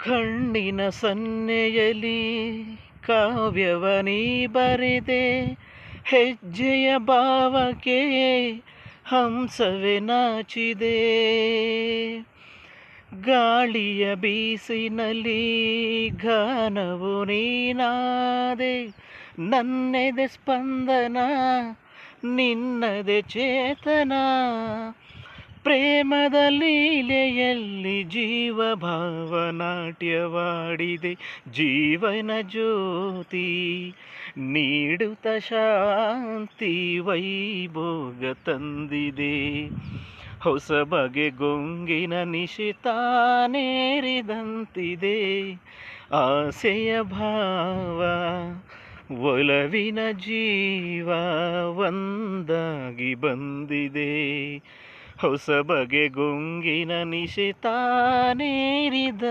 ಕಣ್ಣಿನ ಸನ್ನೆಯಲಿ ಕಾವ್ಯವನೀ ಬರೆದೆ, ಹೆಜ್ಜೆಯ ಭಾವಕ್ಕೆ ಹಂಸವೇ ನಾಚಿದೆ. ಗಾಳಿಯ ಬೀಸಿನಲ್ಲಿ ಗಾನವು ನೀನಾದೆ, ನನ್ನೆದೆ ಸ್ಪಂದನ ನಿನ್ನದೆ ಚೇತನ. ಪ್ರೇಮದ ಲೀಲೆಯಲ್ಲಿ ಜೀವ ಭಾವನಾಟ್ಯವಾಡಿದೆ, ಜೀವನ ಜ್ಯೋತಿ ನೀಡುತ್ತ ಶಾಂತಿ ವೈಭೋಗ ತಂದಿದೆ. ಹೊಸ ಬಗೆ ಗೊಂಗಿನ ನಿಶಿತಾನೇರಿದಂತಿದೆ, ಆಸೆಯ ಭಾವ ಒಲವಿನ ಜೀವ ಒಂದಾಗಿ ಬಂದಿದೆ. ಹೊಸ ಬಗೆ ಗೊಂಗಿನ ನಿಶಿತಾನೇರಿದಂತಿದೆ.